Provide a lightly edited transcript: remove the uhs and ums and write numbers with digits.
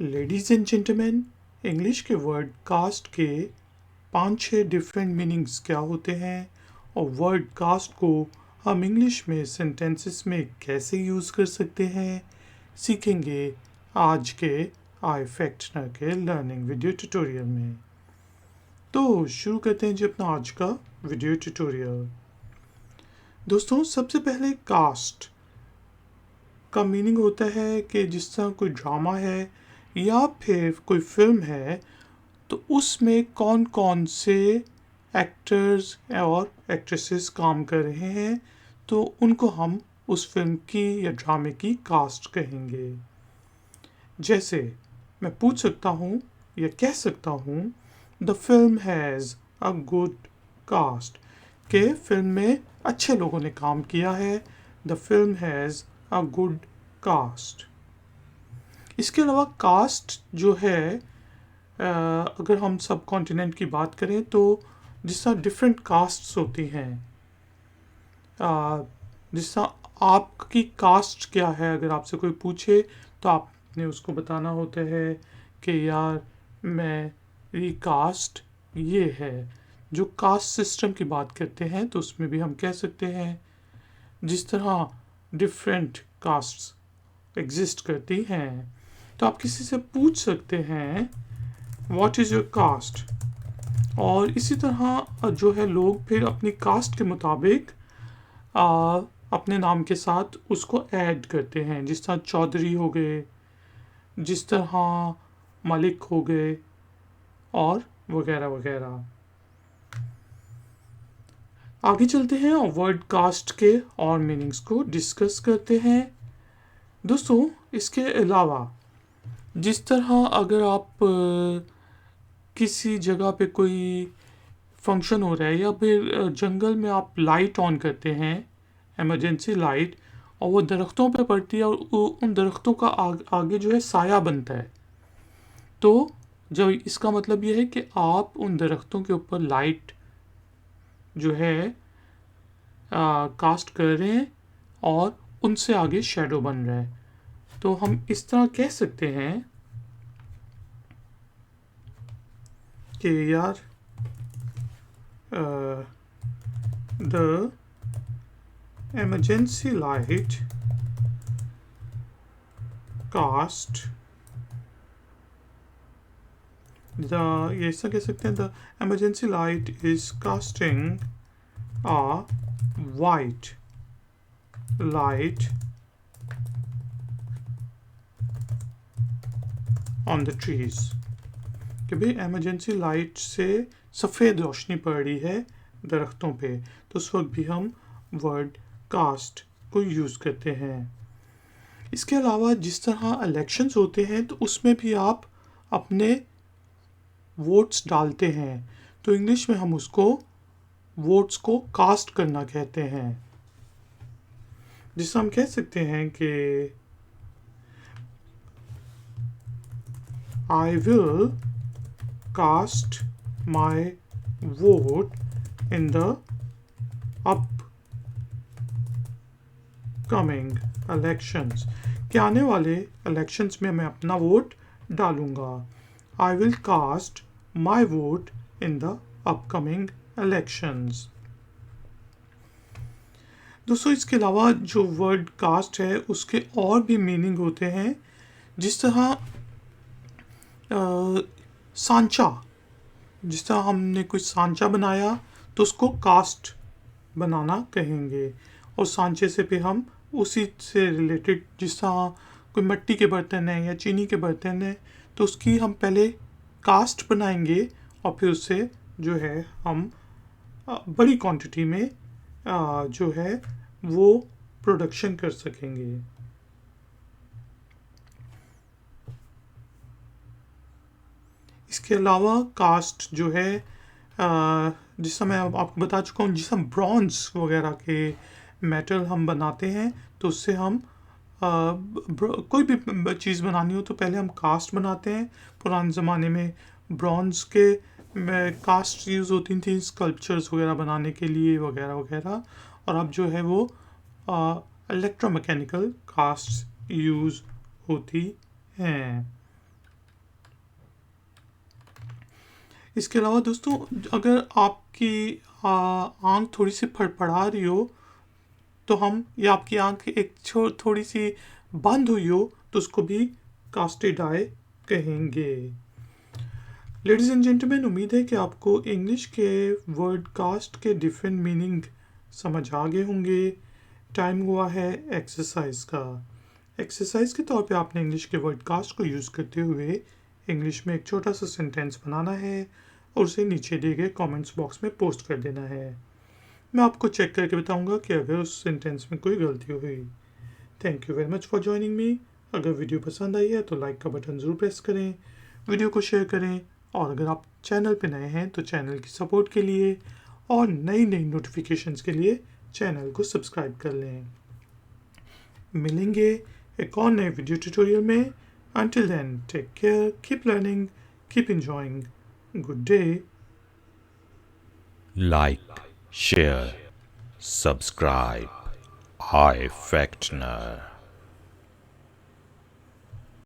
Ladies and gentleman, English के word cast के 5-6 different meanings क्या होते हैं और वर्ड कास्ट को हम इंग्लिश में सेंटेंसेस में कैसे यूज़ कर सकते हैं, सीखेंगे आज के Ifactner के लर्निंग वीडियो ट्यूटोरियल में। तो शुरू करते हैं जी अपना आज का वीडियो ट्यूटोरियल। दोस्तों, सबसे पहले कास्ट का मीनिंग होता है कि जिस तरह कोई ड्रामा है या फिर कोई फिल्म है तो उसमें कौन कौन से एक्टर्स और एक्ट्रेसेस काम कर रहे हैं, तो उनको हम उस फिल्म की या ड्रामे की कास्ट कहेंगे। जैसे मैं पूछ सकता हूँ या कह सकता हूँ, the film has a good cast, के फिल्म में अच्छे लोगों ने काम किया है। The film has a good cast. इसके अलावा कास्ट जो है, अगर हम सब कॉन्टिनेंट की बात करें तो जिस तरह डिफरेंट कास्ट्स होती हैं, जिस तरह आपकी कास्ट क्या है, अगर आपसे कोई पूछे तो आपने उसको बताना होता है कि यार मेरी कास्ट ये है। जो कास्ट सिस्टम की बात करते हैं तो उसमें भी हम कह सकते हैं, जिस तरह डिफरेंट कास्ट्स एग्जिस्ट करती हैं, तो आप किसी से पूछ सकते हैं व्हाट इज़ योर कास्ट। और इसी तरह जो है लोग फिर अपनी कास्ट के मुताबिक अपने नाम के साथ उसको ऐड करते हैं, जिस तरह चौधरी हो गए, जिस तरह मलिक हो गए और वगैरह वगैरह। आगे चलते हैं और वर्ड कास्ट के और मीनिंग्स को डिस्कस करते हैं। दोस्तों, इसके अलावा जिस तरह अगर आप किसी जगह पे कोई फंक्शन हो रहा है या फिर जंगल में आप लाइट ऑन करते हैं, इमरजेंसी लाइट, और वो दरख्तों पे पड़ती है और उन दरख्तों का आगे जो है साया बनता है, तो जब इसका मतलब ये है कि आप उन दरख्तों के ऊपर लाइट जो है कास्ट कर रहे हैं और उनसे आगे शेडो बन रहा है। तो हम इस तरह कह सकते हैं कि यार the emergency light cast ये ऐसा कह सकते हैं, the emergency light is casting a white light on the trees, कि भाई एमरजेंसी लाइट से सफ़ेद रोशनी पड़ रही है दरख्तों पे, तो उस वक्त भी हम वर्ड कास्ट को यूज़ करते हैं। इसके अलावा जिस तरह इलेक्शंस होते हैं तो उसमें भी आप अपने वोट्स डालते हैं, तो इंग्लिश में हम उसको वोट्स को कास्ट करना कहते हैं। जिससे हम कह सकते हैं कि I will cast my vote in the upcoming elections, कि आने वाले इलेक्शंस में मैं अपना वोट डालूंगा। I will cast my vote in the upcoming elections। दोस्तों, इसके अलावा जो वर्ड कास्ट है उसके और भी मीनिंग होते हैं, जिस तरह सांचा, जिस तरह हमने कोई सांचा बनाया तो उसको कास्ट बनाना कहेंगे, और सांचे से फिर हम उसी से रिलेटेड, जिस तरह कोई मिट्टी के बर्तन है या चीनी के बर्तन है तो उसकी हम पहले कास्ट बनाएंगे और फिर उससे जो है हम बड़ी क्वांटिटी में जो है वो प्रोडक्शन कर सकेंगे। इसके अलावा कास्ट जो है, जिस समय आपको बता चुका हूँ, जिस हम ब्रॉन्ज वगैरह के मेटल हम बनाते हैं तो उससे हम कोई भी चीज़ बनानी हो तो पहले हम कास्ट बनाते हैं। पुराने ज़माने में ब्रॉन्ज के कास्ट यूज़ होती थी स्कल्पचर्स वगैरह बनाने के लिए वगैरह वगैरह, और अब जो है वो इलेक्ट्रोमैकेनिकल कास्ट यूज़ होती हैं। इसके अलावा दोस्तों, अगर आपकी आंख थोड़ी सी फड़फड़ा रही हो तो हम, या आपकी आंख एक थोड़ी सी बंद हुई हो तो उसको भी कास्टेड आई कहेंगे। लेडीज एंड जेंटलमैन, उम्मीद है कि आपको इंग्लिश के वर्ड कास्ट के डिफरेंट मीनिंग समझ आ गए होंगे। टाइम हुआ है एक्सरसाइज का। एक्सरसाइज के तौर पे आपने इंग्लिश के वर्ड कास्ट को यूज़ करते हुए इंग्लिश में एक छोटा सा सेंटेंस बनाना है और उसे नीचे दिए गए कमेंट्स बॉक्स में पोस्ट कर देना है। मैं आपको चेक करके बताऊंगा कि अगर उस सेंटेंस में कोई गलती हुई। Thank you very much for joining me. अगर वीडियो पसंद आई है तो लाइक का बटन ज़रूर प्रेस करें, वीडियो को शेयर करें, और अगर आप चैनल पे नए हैं तो चैनल की सपोर्ट के लिए और नई नई नोटिफिकेशंस के लिए चैनल को सब्सक्राइब कर लें। मिलेंगे एक और नए वीडियो ट्यूटोरियल में। Until then, take care, keep learning, keep enjoying. Good day. Like, share, subscribe. Ifactner.